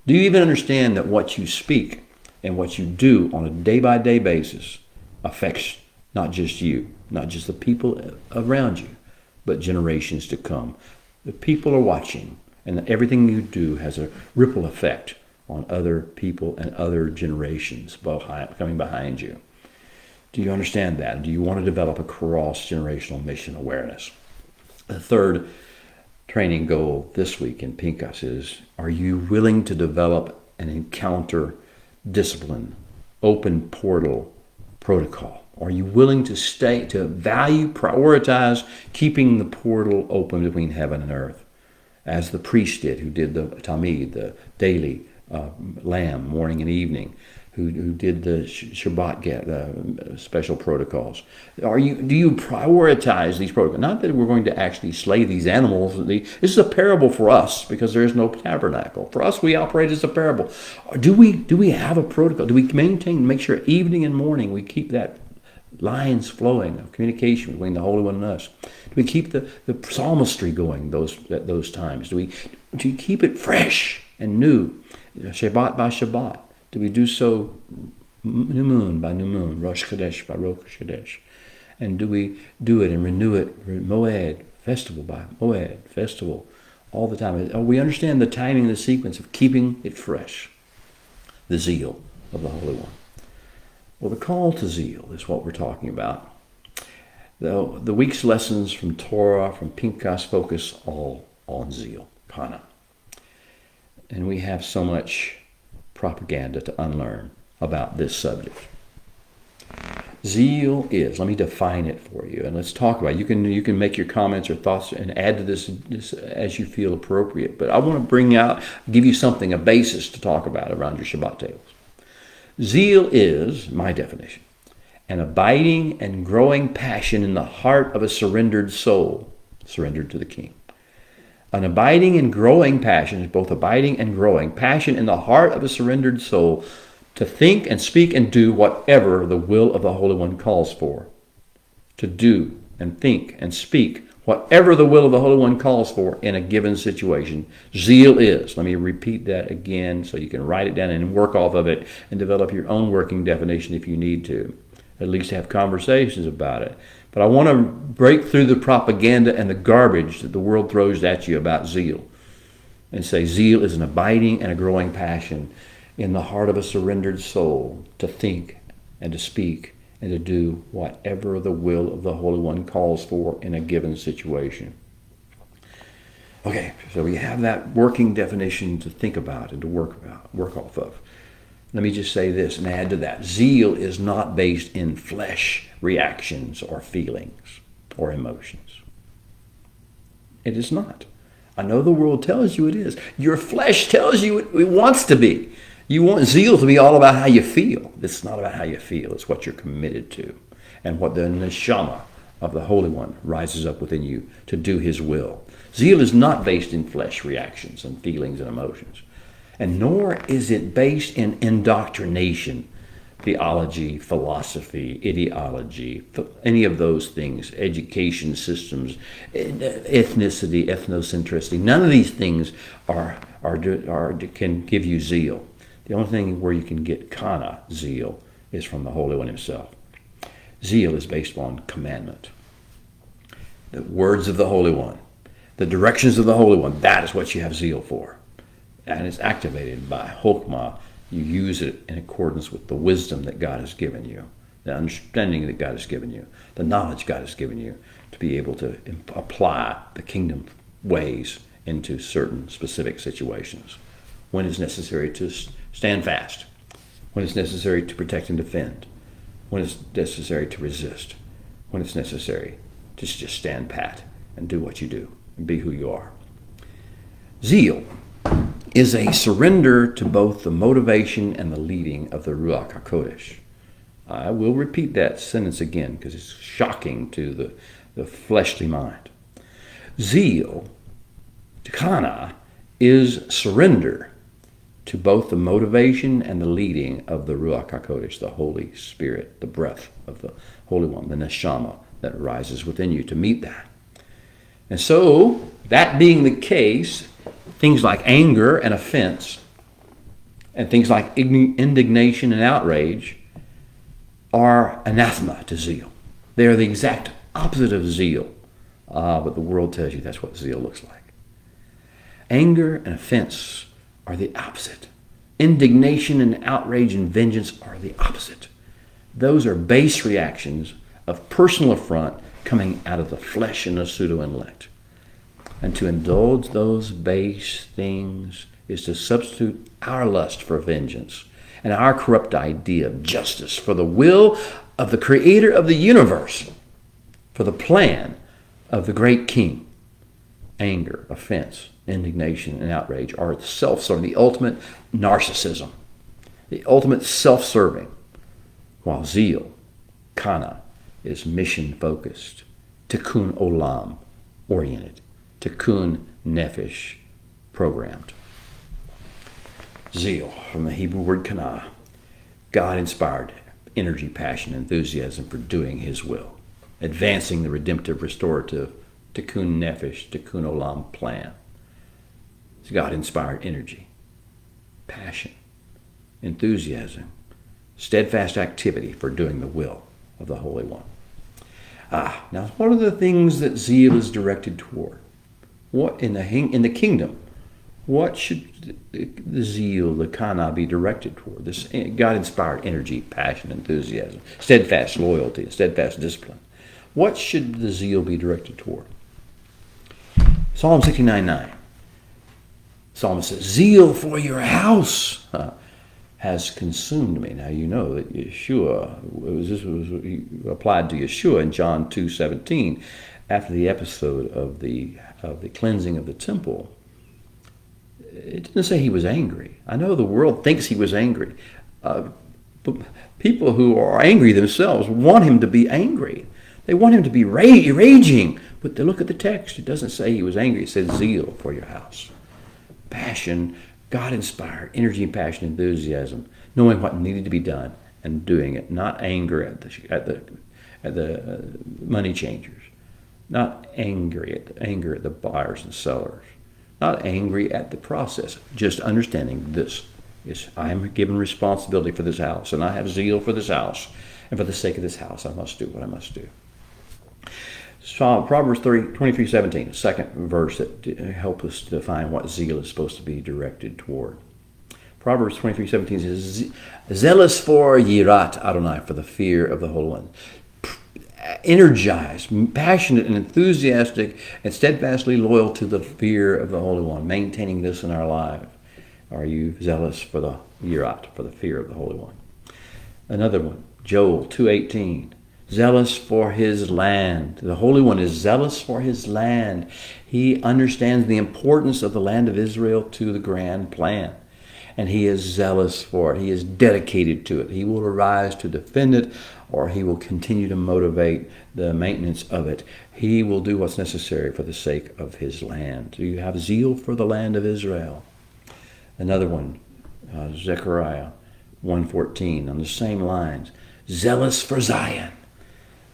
Do you even understand that what you speak and what you do on a day-by-day basis affects not just you, not just the people around you, but generations to come? The people are watching, and everything you do has a ripple effect on other people and other generations coming behind you. Do you understand that? Do you want to develop a cross-generational mission awareness? The third training goal this week in Pinchas is, are you willing to develop an encounter discipline, open portal protocol? Are you willing to prioritize keeping the portal open between heaven and earth, as the priest did, who did the tamid, the daily lamb, morning and evening, who did the Shabbat special protocols? Do you prioritize these protocols? Not that we're going to actually slay these animals. This is a parable for us because there is no tabernacle. For us, we operate as a parable. Do we have a protocol? Do we make sure evening and morning we keep that lines flowing of communication between the Holy One and us? Do we keep the psalmistry going at those times? Do you keep it fresh and new, Shabbat by Shabbat? Do we do so new moon by new moon, Rosh Chodesh by Rosh Chodesh? And do we do it and renew it, Moed, festival by Moed, festival, all the time? We understand the timing and the sequence of keeping it fresh, the zeal of the Holy One. Well, the call to zeal is what we're talking about. The week's lessons from Torah, from Pinchas, focus all on zeal, kana. And we have so much propaganda to unlearn about this subject. Zeal is, let me define it for you, and let's talk about it. You can make your comments or thoughts and add to this as you feel appropriate. But I want to give you something, a basis to talk about around your Shabbat tables. Zeal is, my definition, an abiding and growing passion in the heart of a surrendered soul, surrendered to the King. An abiding and growing passion is both abiding and growing passion in the heart of a surrendered soul to think and speak and do whatever the will of the Holy One calls for. To do and think and speak whatever the will of the Holy One calls for in a given situation. Zeal is. Let me repeat that again so you can write it down and work off of it and develop your own working definition if you need to. At least have conversations about it. But I want to break through the propaganda and the garbage that the world throws at you about zeal and say zeal is an abiding and a growing passion in the heart of a surrendered soul to think and to speak and to do whatever the will of the Holy One calls for in a given situation. Okay, so we have that working definition to think about and to work off of. Let me just say this and add to that. Zeal is not based in flesh reactions or feelings or emotions. It is not. I know the world tells you it is. Your flesh tells you it wants to be. You want zeal to be all about how you feel. It's not about how you feel. It's what you're committed to and what the neshama of the Holy One rises up within you to do His will. Zeal is not based in flesh reactions and feelings and emotions. And nor is it based in indoctrination, theology, philosophy, ideology, any of those things, education systems, ethnicity, ethnocentricity. None of these things can give you zeal. The only thing where you can get kana, zeal, is from the Holy One Himself. Zeal is based on commandment. The words of the Holy One, the directions of the Holy One, that is what you have zeal for. And it's activated by Chokmah. You use it in accordance with the wisdom that God has given you. the understanding that God has given you, the knowledge God has given you to be able to apply the kingdom ways into certain specific situations. When it's necessary to stand fast, when it's necessary to protect and defend, when it's necessary to resist, when it's necessary to just stand pat and do what you do and be who you are. Zeal is a surrender to both the motivation and the leading of the Ruach HaKodesh. I will repeat that sentence again because it's shocking to the fleshly mind. Zeal, Kana, is surrender to both the motivation and the leading of the Ruach HaKodesh, the Holy Spirit, the breath of the Holy One, the neshama that rises within you to meet that. And so, that being the case, things like anger and offense, and things like indignation and outrage are anathema to zeal. They are the exact opposite of zeal. But the world tells you that's what zeal looks like. Anger and offense are the opposite. Indignation and outrage and vengeance are the opposite. Those are base reactions of personal affront coming out of the flesh and the pseudo-intellect. And to indulge those base things is to substitute our lust for vengeance and our corrupt idea of justice for the will of the creator of the universe, for the plan of the great king. Anger, offense, indignation, and outrage are self-serving, the ultimate narcissism, the ultimate self-serving, while zeal, Kana, is mission-focused, tikkun olam oriented, tikkun nefesh programmed. Zeal, from the Hebrew word kana, God-inspired energy, passion, enthusiasm for doing his will, advancing the redemptive, restorative, tikkun nefesh, tikkun olam plan. It's God-inspired energy, passion, enthusiasm, steadfast activity for doing the will of the Holy One. Now what are the things that zeal is directed toward? What in the kingdom? What should the zeal, the kana, be directed toward? This God-inspired energy, passion, enthusiasm, steadfast loyalty, steadfast discipline. What should the zeal be directed toward? Psalm 69:9. Psalmist says, "Zeal for your house has consumed me." Now you know that Yeshua, this was applied to Yeshua in John 2:17, after the episode of the cleansing of the temple. It didn't say he was angry. I know the world thinks he was angry. But people who are angry themselves want him to be angry. They want him to be raging. But to look at the text, it doesn't say he was angry. It says zeal for your house. Passion, God-inspired energy, passion, enthusiasm, knowing what needed to be done and doing it. Not anger at the money changers. Not anger at the buyers and sellers. Not angry at the process. Just understanding this is I am given responsibility for this house, and I have zeal for this house, and for the sake of this house, I must do what I must do. Proverbs 23:17, a second verse that helps us to define what zeal is supposed to be directed toward. Proverbs 23:17 says, "Zealous for yirat Adonai, for the fear of the Holy One." Energized, passionate, and enthusiastic, and steadfastly loyal to the fear of the Holy One, maintaining this in our life. Are you zealous for the yirat, for the fear of the Holy One? Another one, Joel 2:18. Zealous for his land. The Holy One is zealous for his land. He understands the importance of the land of Israel to the grand plan. And he is zealous for it. He is dedicated to it. He will arise to defend it, or he will continue to motivate the maintenance of it. He will do what's necessary for the sake of his land. Do you have zeal for the land of Israel? Another one, Zechariah 1:14, on the same lines. Zealous for Zion.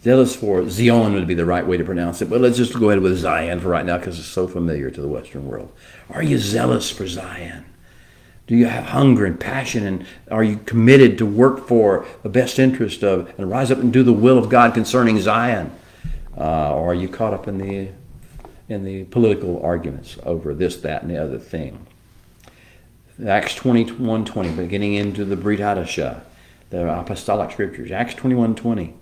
Zealous for Zion would be the right way to pronounce it, but let's just go ahead with Zion for right now because it's so familiar to the Western world. Are you zealous for Zion? Do you have hunger and passion, and are you committed to work for the best interest of and rise up and do the will of God concerning Zion? Or are you caught up in the political arguments over this, that, and the other thing? Acts 21:20, beginning into the Brit Hadashah, the apostolic scriptures, Acts 21:20.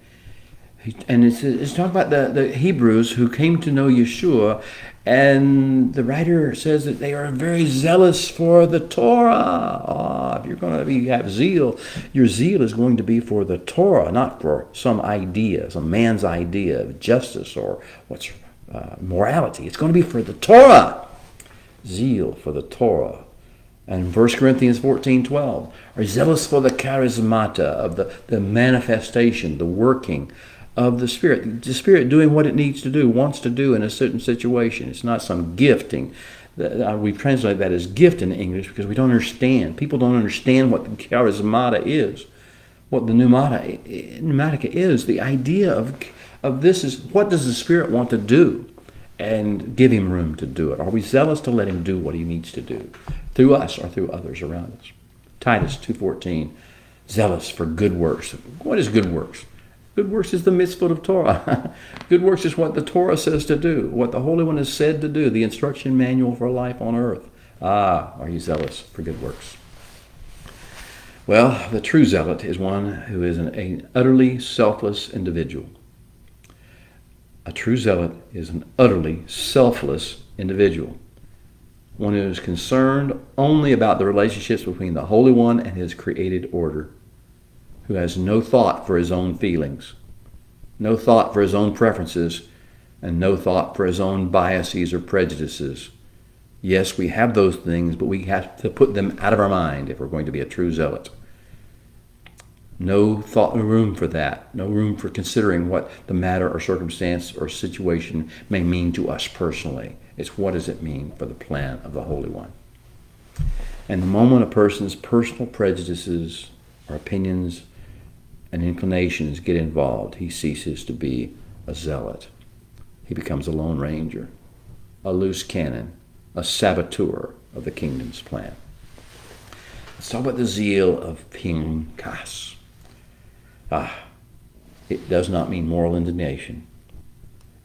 And it's talking about the Hebrews who came to know Yeshua, and the writer says that they are very zealous for the Torah. If you're going to have zeal, your zeal is going to be for the Torah, not for some idea, some man's idea of justice or what's morality. It's going to be for the Torah. Zeal for the Torah. And 1 Corinthians 14:12, are zealous for the charismata, of the manifestation, the working of the Spirit. The Spirit doing what it needs to do, wants to do in a certain situation. It's not some gifting. We translate that as gift in English because we don't understand. People don't understand what the charismata is, what the pneumatica is. The idea of this is, what does the Spirit want to do? And give him room to do it. Are we zealous to let him do what he needs to do through us or through others around us? Titus 2:14, zealous for good works. What is good works? Good works is the mitzvot of Torah. Good works is what the Torah says to do, what the Holy One has said to do, the instruction manual for life on earth. Are you zealous for good works? Well, the true zealot is one who is an utterly selfless individual. A true zealot is an utterly selfless individual. One who is concerned only about the relationships between the Holy One and his created order. Who has no thought for his own feelings, no thought for his own preferences, and no thought for his own biases or prejudices. Yes, we have those things, but we have to put them out of our mind if we're going to be a true zealot. No thought, no room for that. No room for considering what the matter or circumstance or situation may mean to us personally. It's what does it mean for the plan of the Holy One. And the moment a person's personal prejudices or opinions and inclinations get involved, he ceases to be a zealot. He becomes a lone ranger, a loose cannon, a saboteur of the kingdom's plan. Let's talk about the zeal of Pinchas. It does not mean moral indignation.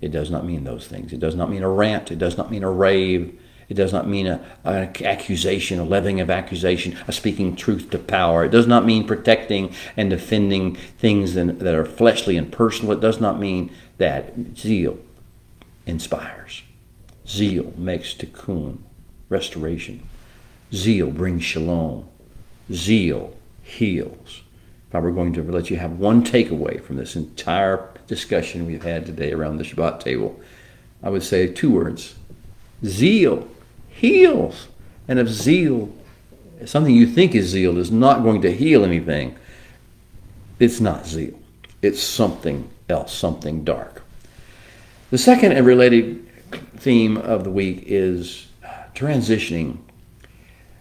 It does not mean those things. It does not mean a rant. It does not mean a rave. It does not mean an accusation, a levying of accusation, a speaking truth to power. It does not mean protecting and defending things that are fleshly and personal. It does not mean that. Zeal inspires. Zeal makes tikkun, restoration. Zeal brings shalom. Zeal heals. If I were going to let you have one takeaway from this entire discussion we've had today around the Shabbat table, I would say two words. Zeal heals. And if zeal, something you think is zeal, is not going to heal anything, it's not zeal. It's something else, something dark. The second and related theme of the week is transitioning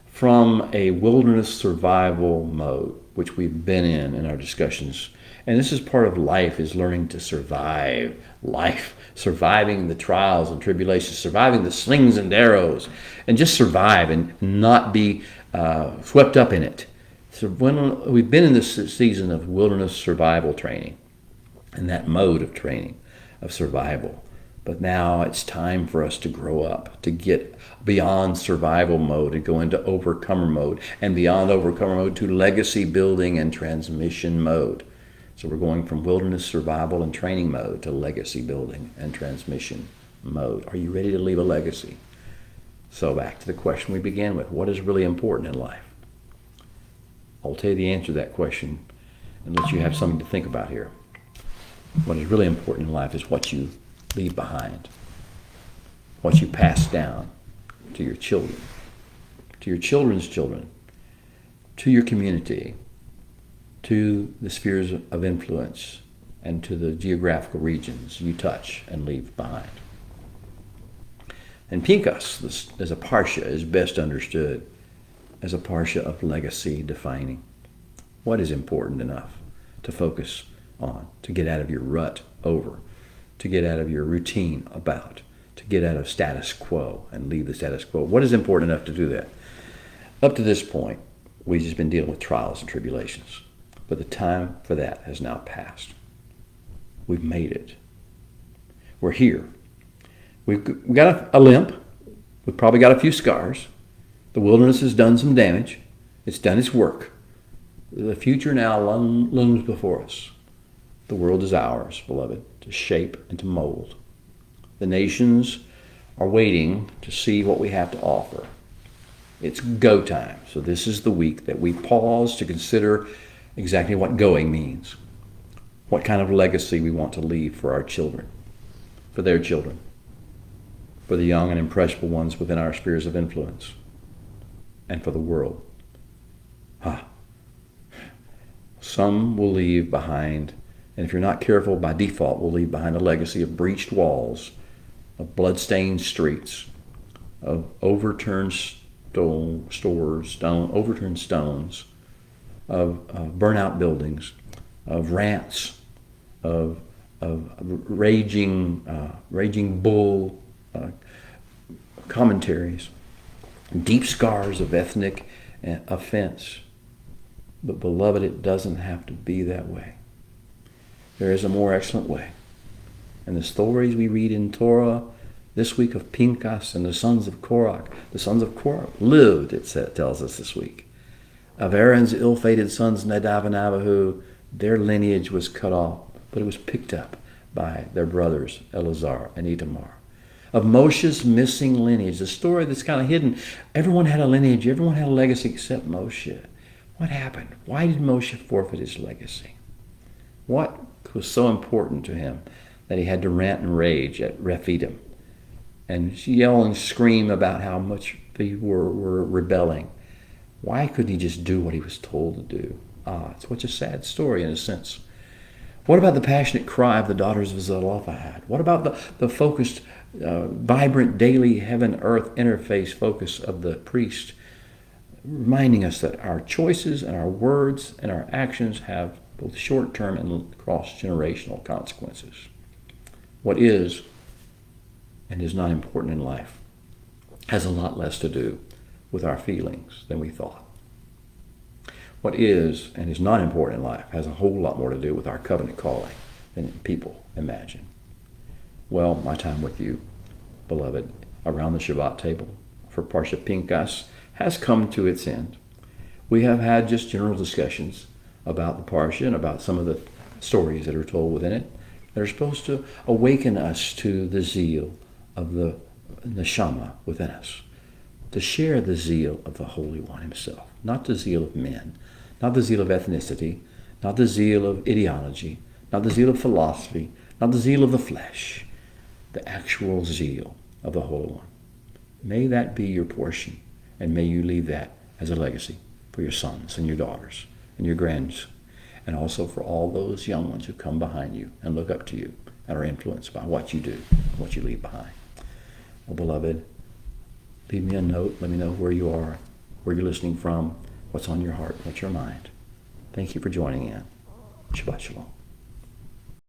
from a wilderness survival mode, which we've been in our discussions. And this is part of life, is learning to survive life, surviving the trials and tribulations, surviving the slings and arrows, and just survive and not be swept up in it. So when we've been in this season of wilderness survival training, and that mode of training, of survival. But now it's time for us to grow up, to get beyond survival mode and go into overcomer mode, and beyond overcomer mode to legacy building and transmission mode. So we're going from wilderness survival and training mode to legacy building and transmission mode. Are you ready to leave a legacy? So back to the question we began with. What is really important in life? I'll tell you the answer to that question and let you have something to think about here. What is really important in life is what you leave behind, what you pass down to your children, to your children's children, to your community, to the spheres of influence, and to the geographical regions you touch and leave behind. And Pinchas, as a parsha, is best understood as a parsha of legacy defining. What is important enough to focus on, to get out of your rut over, to get out of your routine about, to get out of status quo and leave the status quo? What is important enough to do that? Up to this point, we've just been dealing with trials and tribulations. But the time for that has now passed. We've made it. We're here. We've got a limp. We've probably got a few scars. The wilderness has done some damage. It's done its work. The future now looms before us. The world is ours, beloved, to shape and to mold. The nations are waiting to see what we have to offer. It's go time. So this is the week that we pause to consider exactly what going means, what kind of legacy we want to leave for our children, for their children, for the young and impressionable ones within our spheres of influence, and for the world. Some will leave behind, and if you're not careful, by default, will leave behind a legacy of breached walls, of blood-stained streets, of overturned overturned stones, of burnout buildings, of rants, of raging bull commentaries, deep scars of ethnic offense. But beloved, it doesn't have to be that way. There is a more excellent way. And the stories we read in Torah this week of Pinchas and the sons of Korach lived, it tells us this week. Of Aaron's ill-fated sons Nadab and Abihu, their lineage was cut off, but it was picked up by their brothers Eleazar and Itamar. Of Moshe's missing lineage, the story that's kind of hidden. Everyone had a lineage, everyone had a legacy except Moshe. What happened? Why did Moshe forfeit his legacy? What was so important to him that he had to rant and rage at Rephidim and yell and scream about how much people were rebelling? Why couldn't he just do what he was told to do? It's such a sad story in a sense. What about the passionate cry of the daughters of Zelophehad? What about the focused, vibrant, daily heaven-earth interface focus of the priest, reminding us that our choices and our words and our actions have both short-term and cross-generational consequences? What is and is not important in life has a lot less to do with our feelings than we thought. What is and is not important in life has a whole lot more to do with our covenant calling than people imagine. Well, my time with you, beloved, around the Shabbat table for Parsha Pinchas has come to its end. We have had just general discussions about the Parsha and about some of the stories that are told within it that are supposed to awaken us to the zeal of the neshama within us, to share the zeal of the Holy One himself, not the zeal of men, not the zeal of ethnicity, not the zeal of ideology, not the zeal of philosophy, not the zeal of the flesh, the actual zeal of the Holy One. May that be your portion, and may you leave that as a legacy for your sons and your daughters and your grands, and also for all those young ones who come behind you and look up to you and are influenced by what you do, what you leave behind. Well, beloved, leave me a note. Let me know where you are, where you're listening from, what's on your heart, what's your mind. Thank you for joining in. Shabbat Shalom.